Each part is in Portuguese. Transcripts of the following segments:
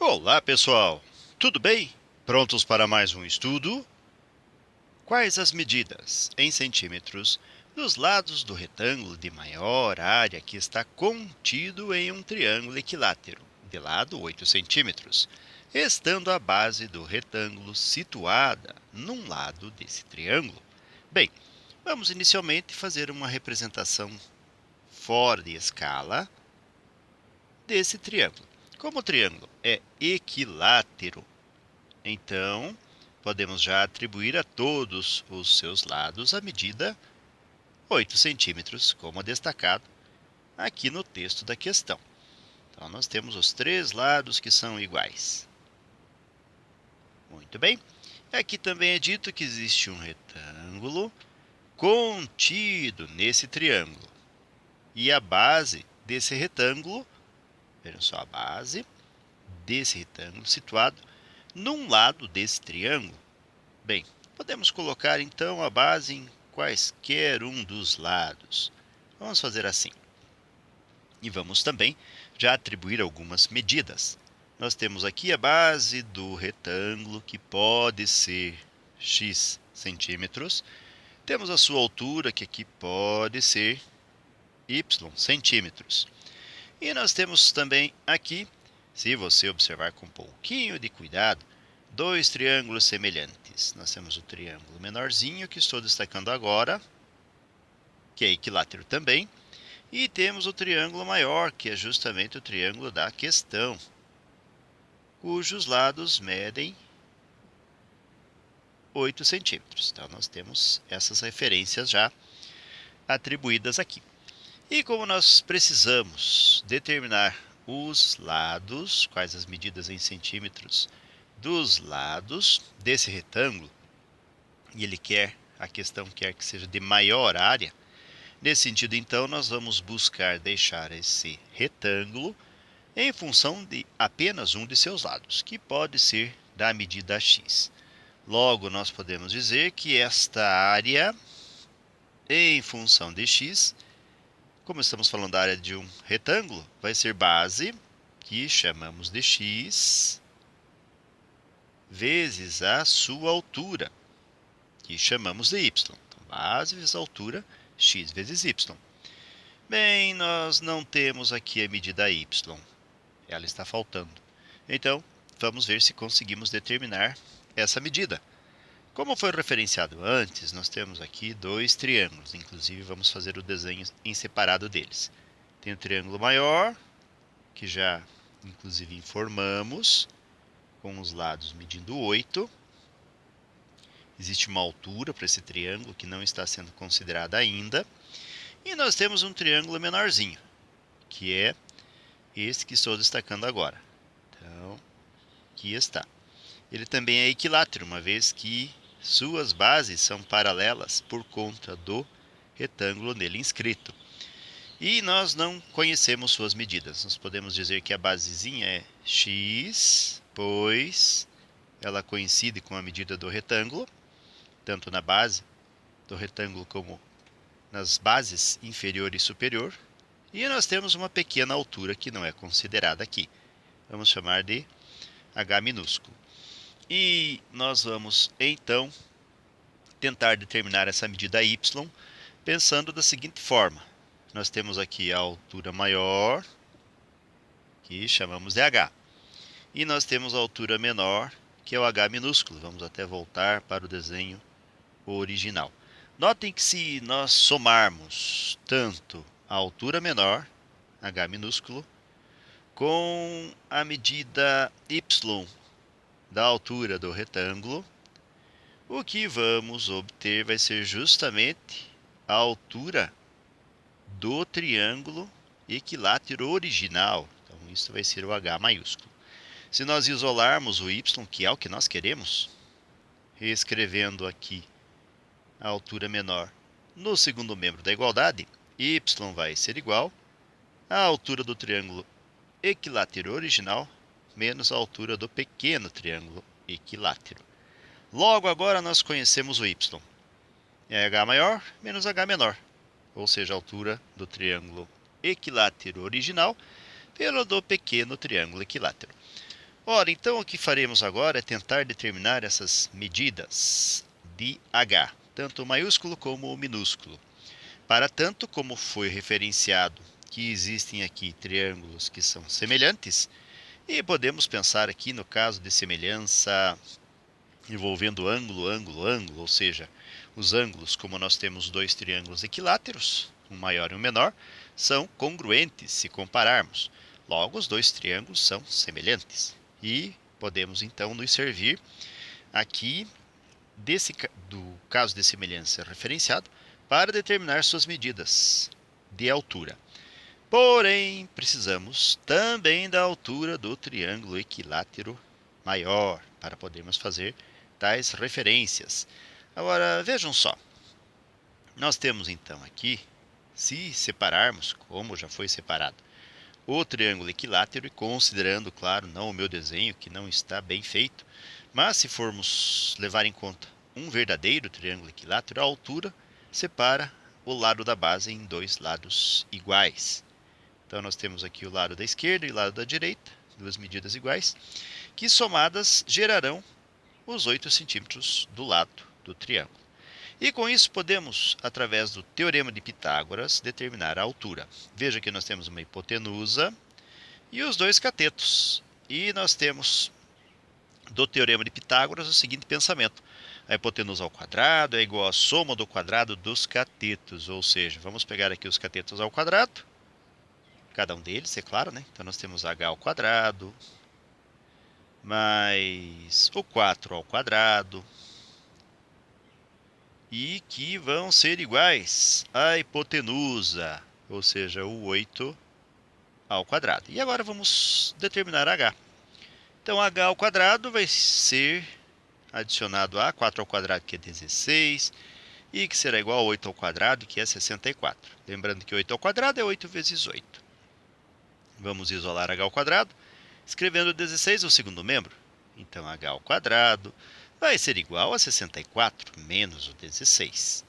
Olá, pessoal! Tudo bem? Prontos para mais um estudo? Quais as medidas, em centímetros, dos lados do retângulo de maior área que está contido em um triângulo equilátero, de lado 8 centímetros, estando a base do retângulo situada num lado desse triângulo? Bem, vamos inicialmente fazer uma representação fora de escala desse triângulo. Como o triângulo é equilátero, então podemos já atribuir a todos os seus lados a medida 8 centímetros, como destacado aqui no texto da questão. Então, nós temos os três lados que são iguais. Muito bem. Aqui também é dito que existe um retângulo contido nesse triângulo. E a base desse retângulo, vejam só, a base desse retângulo situado num lado desse triângulo. Bem, podemos colocar então a base em quaisquer um dos lados. Vamos fazer assim. E vamos também já atribuir algumas medidas. Nós temos aqui a base do retângulo, que pode ser x centímetros. Temos a sua altura, que aqui pode ser y centímetros. E nós temos também aqui, se você observar com um pouquinho de cuidado, dois triângulos semelhantes. Nós temos o triângulo menorzinho, que estou destacando agora, que é equilátero também, e temos o triângulo maior, que é justamente o triângulo da questão, cujos lados medem 8 centímetros. Então, nós temos essas referências já atribuídas aqui. E como nós precisamos determinar os lados, quais as medidas em centímetros dos lados desse retângulo, e a questão quer que seja de maior área, nesse sentido, então, nós vamos buscar deixar esse retângulo em função de apenas um de seus lados, que pode ser da medida x. Logo, nós podemos dizer que esta área, em função de x, como estamos falando da área de um retângulo, vai ser base, que chamamos de x, vezes a sua altura, que chamamos de y. Então, base vezes a altura, x vezes y. Bem, nós não temos aqui a medida y. Ela está faltando. Então, vamos ver se conseguimos determinar essa medida. Como foi referenciado antes, nós temos aqui dois triângulos. Inclusive, vamos fazer o desenho em separado deles. Tem o triângulo maior, que já, inclusive, informamos, com os lados medindo 8. Existe uma altura para esse triângulo que não está sendo considerada ainda. E nós temos um triângulo menorzinho, que é esse que estou destacando agora. Então, aqui está. Ele também é equilátero, uma vez que suas bases são paralelas por conta do retângulo nele inscrito. E nós não conhecemos suas medidas. Nós podemos dizer que a basezinha é x, pois ela coincide com a medida do retângulo, tanto na base do retângulo como nas bases inferior e superior. E nós temos uma pequena altura que não é considerada aqui. Vamos chamar de h minúsculo. E nós vamos, então, tentar determinar essa medida y, pensando da seguinte forma. Nós temos aqui a altura maior, que chamamos de h. E nós temos a altura menor, que é o h minúsculo. Vamos até voltar para o desenho original. Notem que se nós somarmos tanto a altura menor, h minúsculo, com a medida y da altura do retângulo, o que vamos obter vai ser justamente a altura do triângulo equilátero original. Então, isso vai ser o h maiúsculo. Se nós isolarmos o y, que é o que nós queremos, reescrevendo aqui a altura menor no segundo membro da igualdade, y vai ser igual à altura do triângulo equilátero original menos a altura do pequeno triângulo equilátero. Logo, agora nós conhecemos o y. É h maior menos h menor, ou seja, a altura do triângulo equilátero original pelo do pequeno triângulo equilátero. Ora, então o que faremos agora é tentar determinar essas medidas de h, tanto o maiúsculo como o minúsculo. Para tanto, como foi referenciado que existem aqui triângulos que são semelhantes, e podemos pensar aqui no caso de semelhança envolvendo ângulo, ângulo, ângulo, ou seja, os ângulos, como nós temos dois triângulos equiláteros, um maior e um menor, são congruentes se compararmos. Logo, os dois triângulos são semelhantes. E podemos então nos servir aqui do caso de semelhança referenciado para determinar suas medidas de altura. Porém, precisamos também da altura do triângulo equilátero maior para podermos fazer tais referências. Agora, vejam só. Nós temos então aqui, se separarmos, como já foi separado, o triângulo equilátero, e considerando, claro, não o meu desenho, que não está bem feito, mas se formos levar em conta um verdadeiro triângulo equilátero, a altura separa o lado da base em dois lados iguais. Então nós temos aqui o lado da esquerda e o lado da direita, duas medidas iguais, que somadas gerarão os 8 centímetros do lado do triângulo. E com isso podemos, através do Teorema de Pitágoras, determinar a altura. Veja que nós temos uma hipotenusa e os dois catetos. E nós temos do Teorema de Pitágoras o seguinte pensamento: a hipotenusa ao quadrado é igual à soma do quadrado dos catetos. Ou seja, vamos pegar aqui os catetos ao quadrado, cada um deles, é claro, né? Então nós temos h ao quadrado mais o 4 ao quadrado, e que vão ser iguais à hipotenusa, ou seja, o 8 ao quadrado. E agora vamos determinar h. Então, h ao quadrado vai ser adicionado a 4 ao quadrado, que é 16, e que será igual a 8 ao quadrado, que é 64. Lembrando que 8 ao quadrado é 8 vezes 8. Vamos isolar h ao quadrado, escrevendo 16 no segundo membro. Então, h ao quadrado vai ser igual a 64 menos o 16.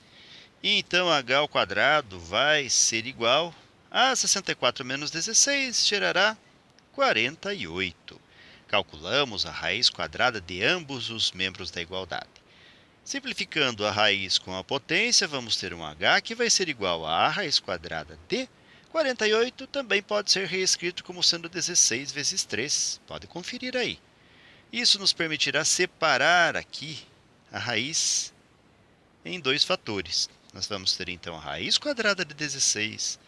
E então, h ao quadrado vai ser igual a 64 menos 16, gerará 48. Calculamos a raiz quadrada de ambos os membros da igualdade. Simplificando a raiz com a potência, vamos ter um h que vai ser igual a raiz quadrada de 48, também pode ser reescrito como sendo 16 vezes 3. Pode conferir aí. Isso nos permitirá separar aqui a raiz em dois fatores. Nós vamos ter então a raiz quadrada de 16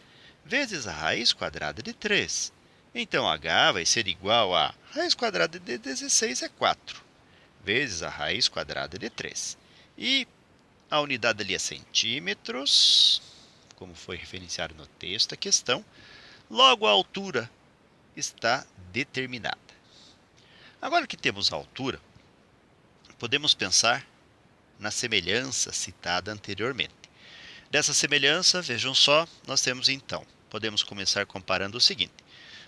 vezes a raiz quadrada de 3. Então, h vai ser igual a raiz quadrada de 16 é 4, vezes a raiz quadrada de 3. E a unidade ali é centímetros, como foi referenciado no texto da questão. Logo, a altura está determinada. Agora que temos a altura, podemos pensar na semelhança citada anteriormente. Dessa semelhança, vejam só, nós temos então, podemos começar comparando o seguinte: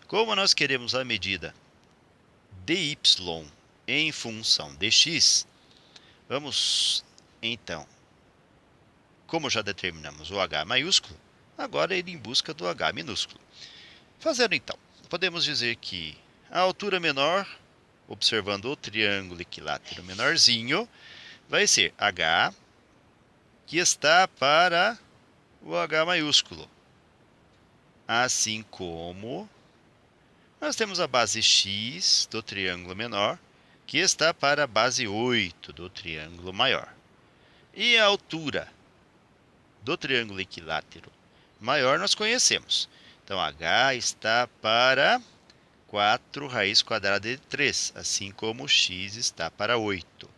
como nós queremos a medida de y em função de x, vamos então, como já determinamos o h maiúsculo, agora ir em busca do h minúsculo. Fazendo então, podemos dizer que a altura menor, observando o triângulo equilátero menorzinho, vai ser h, que está para o h maiúsculo. Assim como nós temos a base x do triângulo menor, que está para a base 8 do triângulo maior. E a altura do triângulo equilátero maior nós conhecemos. Então, h está para 4 raiz quadrada de 3, assim como x está para 8.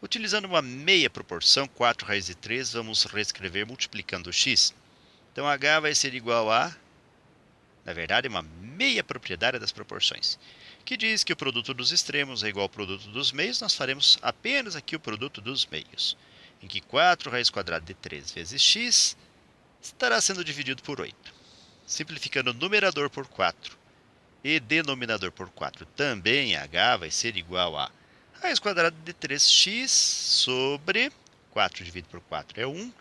Utilizando uma meia proporção, 4 raiz de 3, vamos reescrever multiplicando x. Então, h vai ser igual a, na verdade, uma meia proprietária das proporções, que diz que o produto dos extremos é igual ao produto dos meios. Nós faremos apenas aqui o produto dos meios, em que 4 raiz quadrada de 3 vezes x estará sendo dividido por 8. Simplificando numerador por 4 e denominador por 4, também h vai ser igual a raiz quadrada de 3x sobre 4 dividido por 4 é 1,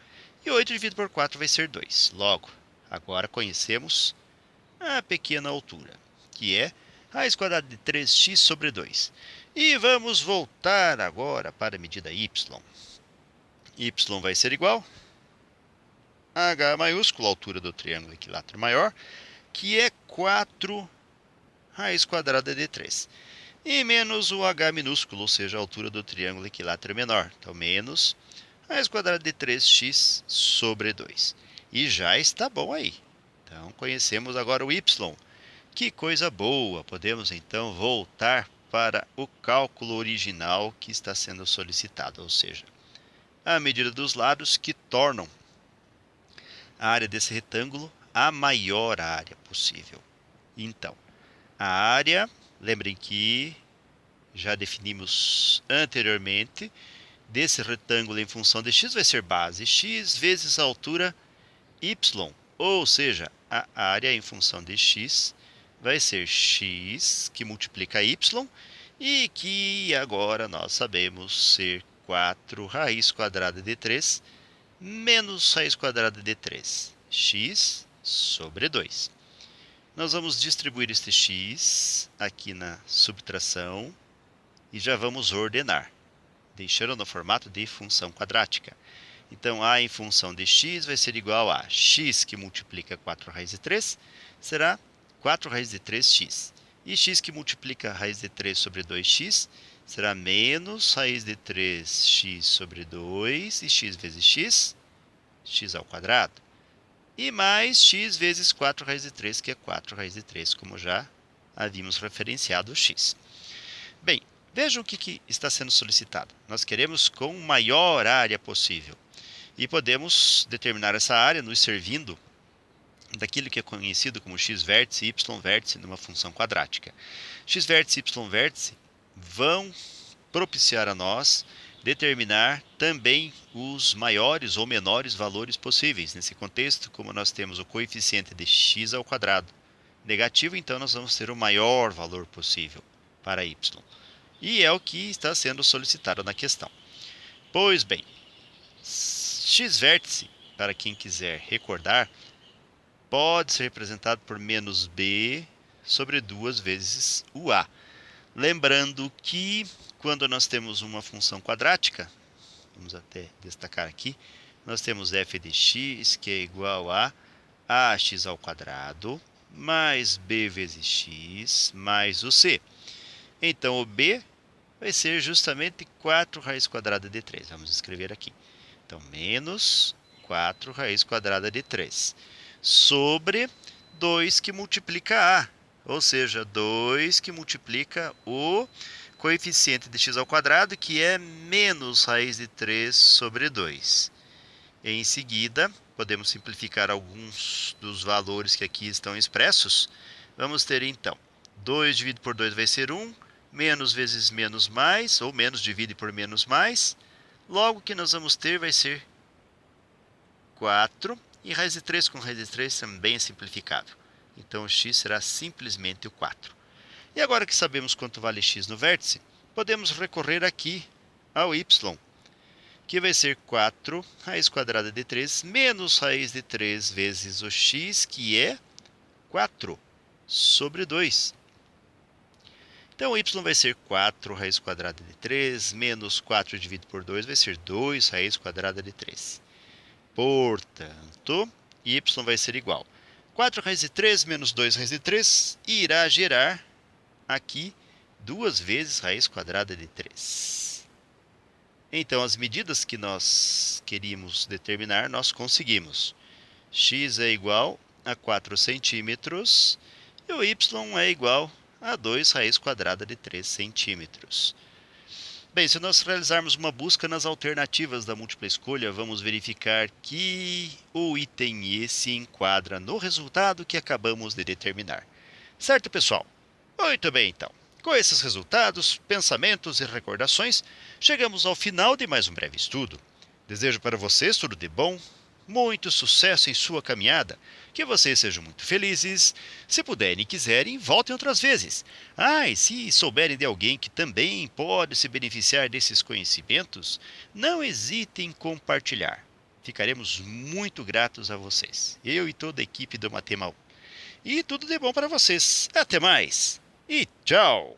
e 8 dividido por 4 vai ser 2. Logo, agora conhecemos a pequena altura, que é raiz quadrada de 3x sobre 2. E vamos voltar agora para a medida y. Y vai ser igual a h maiúsculo, a altura do triângulo equilátero maior, que é 4 raiz quadrada de 3. E menos o h minúsculo, ou seja, a altura do triângulo equilátero menor. Então, menos raiz quadrada de 3x sobre 2. E já está bom aí. Então, conhecemos agora o y. Que coisa boa! Podemos, então, voltar para o cálculo original que está sendo solicitado, ou seja, a medida dos lados que tornam a área desse retângulo a maior área possível. Então, a área, lembrem que já definimos anteriormente, desse retângulo em função de x vai ser base x vezes a altura y, ou seja, a área em função de x vai ser x que multiplica y e que agora nós sabemos ser 4 raiz quadrada de 3 menos raiz quadrada de 3, x sobre 2. Nós vamos distribuir este x aqui na subtração e já vamos ordenar, deixando no formato de função quadrática. Então, a em função de x vai ser igual a x que multiplica 4 raiz de 3, será 4 raiz de 3x. E x que multiplica raiz de 3 sobre 2x será menos raiz de 3x sobre 2, e x vezes x, x ao quadrado. E mais x vezes 4 raiz de 3, que é 4 raiz de 3, como já havíamos referenciado o x. Bem, vejam o que está sendo solicitado. Nós queremos com maior área possível. E podemos determinar essa área nos servindo daquilo que é conhecido como x vértice e y vértice numa função quadrática. X vértice e y vértice vão propiciar a nós determinar também os maiores ou menores valores possíveis. Nesse contexto, como nós temos o coeficiente de x ao quadrado negativo, então nós vamos ter o maior valor possível para y. E é o que está sendo solicitado na questão. Pois bem, x vértice, para quem quiser recordar, pode ser representado por menos b sobre 2 vezes o a. Lembrando que quando nós temos uma função quadrática, vamos até destacar aqui, nós temos f de x, que é igual a ax ao quadrado, mais b vezes x, mais o c. Então, o b vai ser justamente 4 raiz quadrada de 3. Vamos escrever aqui. Então, menos 4 raiz quadrada de 3 sobre 2 que multiplica a, ou seja, 2 que multiplica o coeficiente de x ao quadrado, que é menos raiz de 3 sobre 2. Em seguida, podemos simplificar alguns dos valores que aqui estão expressos. Vamos ter, então, 2 dividido por 2 vai ser 1, menos vezes menos mais, ou menos divide por menos mais. Logo, o que nós vamos ter vai ser 4, e raiz de 3 com raiz de 3 também é simplificável. Então, o x será simplesmente o 4. E agora que sabemos quanto vale x no vértice, podemos recorrer aqui ao y, que vai ser 4 raiz quadrada de 3 menos raiz de 3 vezes o x, que é 4 sobre 2. Então, o y vai ser 4 raiz quadrada de 3 menos 4 dividido por 2 vai ser 2 raiz quadrada de 3. Portanto, y vai ser igual a 4 raiz de 3 menos 2 raiz de 3 irá gerar aqui 2 vezes raiz quadrada de 3. Então, as medidas que nós queríamos determinar, nós conseguimos. X é igual a 4 centímetros e o y é igual a 2 raiz quadrada de 3 centímetros. Bem, se nós realizarmos uma busca nas alternativas da múltipla escolha, vamos verificar que o item E se enquadra no resultado que acabamos de determinar. Certo, pessoal? Muito bem, então. Com esses resultados, pensamentos e recordações, chegamos ao final de mais um breve estudo. Desejo para vocês tudo de bom, muito sucesso em sua caminhada, que vocês sejam muito felizes. Se puderem e quiserem, voltem outras vezes. E se souberem de alguém que também pode se beneficiar desses conhecimentos, não hesitem em compartilhar. Ficaremos muito gratos a vocês, eu e toda a equipe do Matemal. E tudo de bom para vocês. Até mais! e tchau!